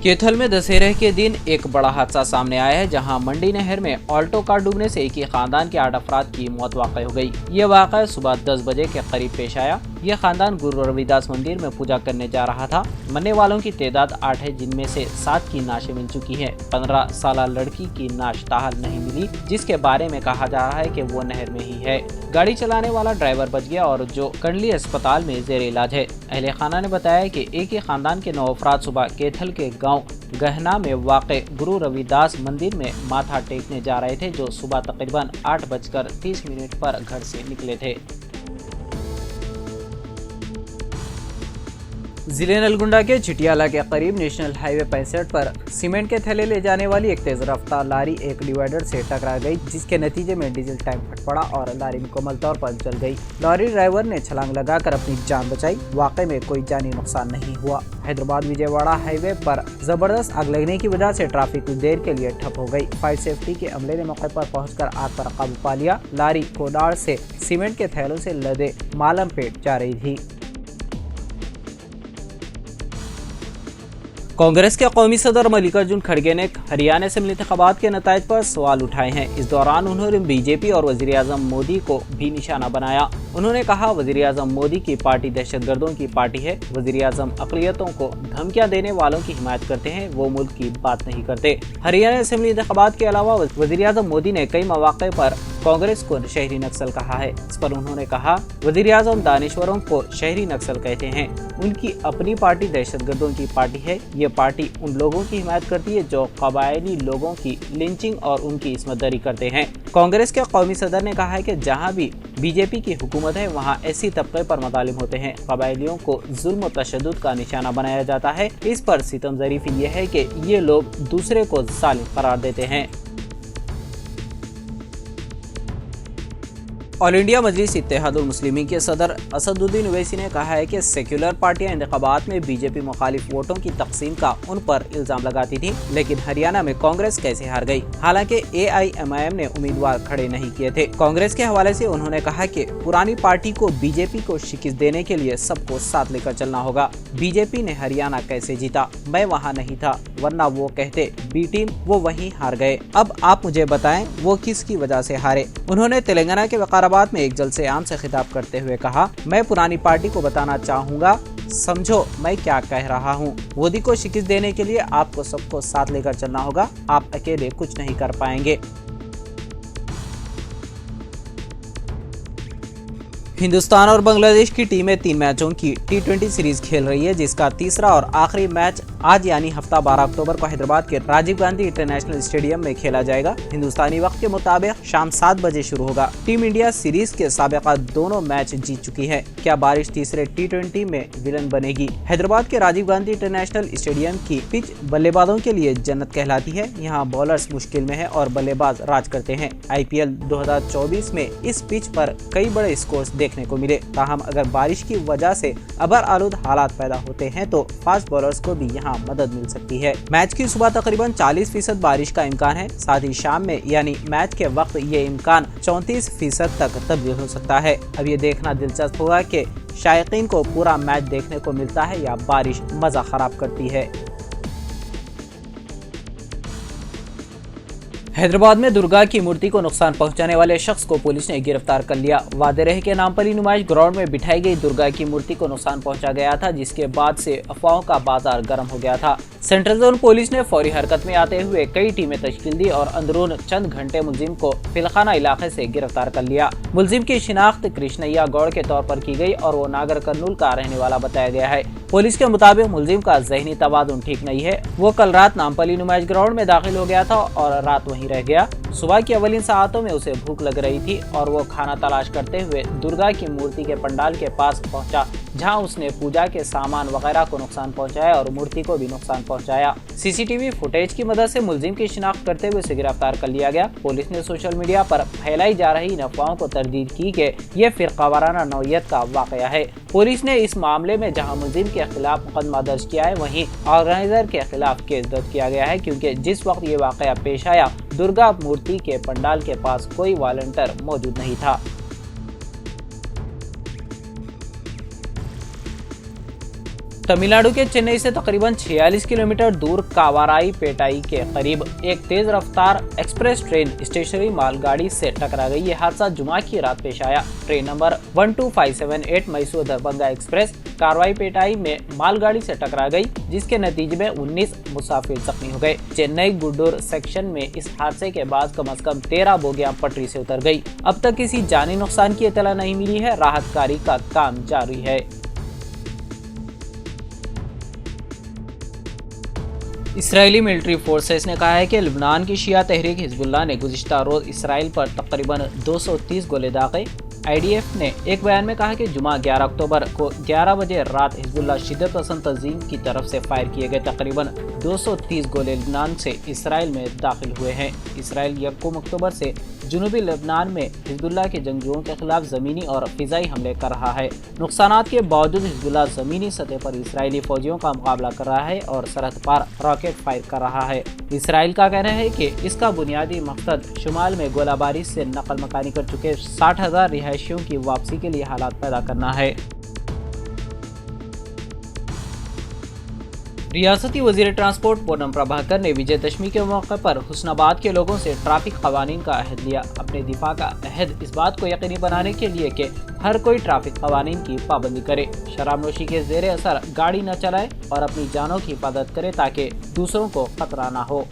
कैथल में दशहरे के दिन एक बड़ा हादसा सामने आया है, जहां मंडी नहर में ऑल्टो कार डूबने से एक ही खानदान के 8 अफराद की मौत वाक़ई हो गई। ये वाक़या सुबह 10 बजे के करीब पेश आया। यह खानदान गुरु रविदास मंदिर में पूजा करने जा रहा था। मरने वालों की तादाद 8 है, जिनमें से 7 की नाशें मिल चुकी हैं। 15 साल लड़की की नाश ताहाल नहीं मिली, जिसके बारे में कहा जा रहा है कि वो नहर में ही है। गाड़ी चलाने वाला ड्राइवर बच गया और जो कंडली अस्पताल में जेर इलाज है। अहले खाना ने बताया कि एक ही खानदान के 9 अफराद सुबह कैथल के गाँव गहना में वाक़े गुरु रविदास मंदिर में माथा टेकने जा रहे थे, जो सुबह तकरीबन 8:30 पर घर से निकले थे। जिले नलगुंडा के चिटियाला के करीब नेशनल हाईवे 65 पर सीमेंट के थैले ले जाने वाली एक तेज रफ्तार लारी एक डिवाइडर से टकरा गई, जिसके नतीजे में डीजल टैंक फट पड़ा और लारी मुकम्मल तौर पर जल गई। लॉरी ड्राइवर ने छलांग लगाकर अपनी जान बचाई। वाकई में कोई जानी नुकसान नहीं हुआ। हैदराबाद विजयवाड़ा हाईवे पर जबरदस्त आग लगने की वजह से ट्रैफिक कुछ देर के लिए ठप हो गई। फायर सेफ्टी के अमले ने मौके पर पहुंचकर आग पर काबू पा लिया। लारी कोडार से सीमेंट के थैलों से लदे मालमपेट जा रही थी। कांग्रेस के कौमी सदर मल्लिकार्जुन खड़गे ने हरियाणा असेंबली इंतखाबात के नताइज पर सवाल उठाए हैं। इस दौरान उन्होंने बीजेपी और वज़ीर-ए-आज़म मोदी को भी निशाना बनाया। उन्होंने कहा, वज़ीर-ए-आज़म मोदी की पार्टी दहशतगर्दों की पार्टी है। वज़ीर-ए-आज़म अक़लियतों को धमकियां देने वालों की हिमायत करते हैं, वो मुल्क की बात नहीं करते। हरियाणा असेंबली इंतखाबात के अलावा वज़ीर-ए-आज़म मोदी ने कई मौक़े पर कांग्रेस को शहरी नक्सल कहा है। इस पर उन्होंने कहा, वज़ीर-ए-आज़म दानिश्वरों को शहरी नक्सल कहते हैं। उनकी अपनी पार्टी दहशतगर्दों की पार्टी है। ये पार्टी उन लोगों की हिमायत करती है जो कबायली लोगों की लिंचिंग और उनकी इस्मतदारी करते हैं। कांग्रेस के कौमी सदर ने कहा है कि जहां भी बीजेपी की हुकूमत है, वहां ऐसी तबके पर मतालिम होते हैं। कबायलियों को जुल्म और तशद्दुद का निशाना बनाया जाता है। इस पर सितम ज़रीफ़ी ये है कि ये लोग दूसरे को जालिम करार देते हैं। ऑल इंडिया मजलिस इत्तेहादुल मुस्लिमीन के सदर असदुद्दीन ओवैसी ने कहा है कि सेक्युलर पार्टियां इंतखाबात में बीजेपी मुखालिफ वोटों की तकसीम का उन पर इल्जाम लगाती थी, लेकिन हरियाणा में कांग्रेस कैसे हार गई। हालांकि AIMIM ने उम्मीदवार खड़े नहीं किए थे। कांग्रेस के हवाले से उन्होंने कहा कि पुरानी पार्टी को बीजेपी को शिकस्त देने के लिए सबको साथ लेकर चलना होगा। बीजेपी ने हरियाणा कैसे जीता? मैं वहाँ नहीं था, वरना वो कहते बी टीम, वो वहीं हार गए। अब आप मुझे बताएं, वो किसकी वजह से हारे? उन्होंने तेलंगाना के वकाराबाद में एक जलसे आम से खिताब करते हुए कहा, मैं पुरानी पार्टी को बताना चाहूँगा, समझो मैं क्या कह रहा हूँ। मोदी को शिकस्त देने के लिए आपको सबको साथ लेकर चलना होगा। आप अकेले कुछ नहीं कर पाएंगे। हिंदुस्तान और बांग्लादेश की टीमें 3 मैचों की T20 सीरीज खेल रही है, जिसका तीसरा और आखिरी मैच आज यानी हफ्ता 12 अक्टूबर को हैदराबाद के राजीव गांधी इंटरनेशनल स्टेडियम में खेला जाएगा। हिंदुस्तानी वक्त के मुताबिक शाम 7 बजे शुरू होगा। टीम इंडिया सीरीज के साबिका दोनों मैच जीत चुकी है। क्या बारिश तीसरे T20 में विलन बनेगी? हैदराबाद के राजीव गांधी इंटरनेशनल स्टेडियम की पिच बल्लेबाजों के लिए जन्नत कहलाती है। यहाँ बॉलर्स मुश्किल में है और बल्लेबाज राज करते हैं। IPL 2024 में इस पिच पर कई बड़े स्कोर्स देखने को मिले। ताहम अगर बारिश की वजह से अबर आलूद हालात पैदा होते हैं तो फास्ट बॉलर्स को भी यहाँ मदद मिल सकती है। मैच की सुबह तकरीबन 40% बारिश का इम्कान है। साथ ही शाम में यानी मैच के वक्त ये इम्कान 34% तक तब्दील हो सकता है। अब ये देखना दिलचस्प होगा कि शायकीन को पूरा मैच देखने को मिलता है या बारिश मजा खराब करती है। हैदराबाद में दुर्गा की मूर्ति को नुकसान पहुंचाने वाले शख्स को पुलिस ने गिरफ्तार कर लिया। वादे रहे के नामपली नुमाइश ग्राउंड में बिठाई गई दुर्गा की मूर्ति को नुकसान पहुंचा गया था, जिसके बाद से अफवाहों का बाजार गर्म हो गया था। सेंट्रल जोन पुलिस ने फौरी हरकत में आते हुए कई टीमें तश्कील दी और अंदरून चंद घंटे मुलजिम को फिलखाना इलाके से गिरफ्तार कर लिया। मुलजिम की शिनाख्त कृष्णैया गौड़ के तौर पर की गई और वो नागर कर्नूल का रहने वाला बताया गया है। पुलिस के मुताबिक मुलजिम का ज़हनी तवाज़ुन ठीक नहीं है। वो कल रात नामपली नुमाइश ग्राउंड में दाखिल हो गया था और रात वहीं रह गया। सुबह की अवलिन सातों में उसे भूख लग रही थी और वो खाना तलाश करते हुए दुर्गा की मूर्ति के पंडाल के पास पहुंचा, जहां उसने पूजा के सामान वगैरह को नुकसान पहुंचाया और मूर्ति को भी नुकसान पहुंचाया। सीसीटीवी फुटेज की मदद से मुलजिम की शिनाख्त करते हुए उसे गिरफ्तार कर लिया गया। पुलिस ने सोशल मीडिया पर फैलाई जा रही अफवाहों को तरदीद की कि यह फिरकावाराना नौयत का वाकया है। पुलिस ने इस मामले में जहां मुलजिम के खिलाफ मुकदमा दर्ज किया है, वहीं ऑर्गेनाइजर के खिलाफ केस दर्ज किया गया है, क्योंकि जिस वक्त ये वाकया पेश आया दुर्गा मूर्ति के पंडाल के पास कोई वॉलंटियर मौजूद नहीं था। तमिलनाडु के चेन्नई से तकरीबन 46 किलोमीटर दूर कावाराई पेटाई के करीब एक तेज रफ्तार एक्सप्रेस ट्रेन स्टेशनरी मालगाड़ी से टकरा गई। ये हादसा जुमा की रात पेश आया। Train number 12578 Mysore Darbhanga express कारवाई पेटाई में मालगाड़ी से टकरा गई, जिसके नतीजे में 19 मुसाफिर जख्मी हो गए। चेन्नई गुड्डूर सेक्शन में इस हादसे के बाद कम से कम 13 बोगियां पटरी से उतर गई। अब तक किसी जानी नुकसान की इत्तला नहीं मिली है। राहत कार्य का काम जारी है। इसराइली मिलिट्री फोर्सेस ने कहा है कि लबनान की शिया तहरीक हिजबुल्लाह ने गुज़िश्ता रोज़ इसराइल पर तकरीबन 230 गोले दागे। IDF ने एक बयान में कहा कि जुमा 11 अक्टूबर को 11 बजे रात हिजबुल्लाह शिद्दत पसंद तंजीम की तरफ से फायर किए गए तकरीबन 230 गोले लबनान से इसराइल में दाखिल हुए हैं। इसराइल 1 अक्टूबर से जनूबी लबनान में हिजबुल्लाह के जंगजुओं के खिलाफ ज़मीनी और फ़िज़ाई हमले कर रहा है। नुकसानात के बावजूद हिजबुल्लाह ज़मीनी सतह पर इसराइली फौजियों का मुकाबला कर रहा है और सरहद पार रॉकेट फायर कर रहा है। इसराइल का कहना है कि इसका बुनियादी मकसद शुमाल में गोलाबारी से नकल मकानी कर चुके 60,000 रिहायशियों की वापसी के लिए हालात पैदा करना है। रियासती वजीर ट्रांसपोर्ट पूनम प्रभाकर ने विजयदशमी के मौके पर हुस्नाबाद के लोगों से ट्रैफिक कवानीन का अहद लिया। अपने दिफा का अहद इस बात को यकीनी बनाने के लिए कि हर कोई ट्रैफिक कवानीन की पाबंदी करे, शराब नोशी के ज़ेरे असर गाड़ी न चलाए और अपनी जानों की हिफाजत करे ताकि दूसरों को खतरा न हो।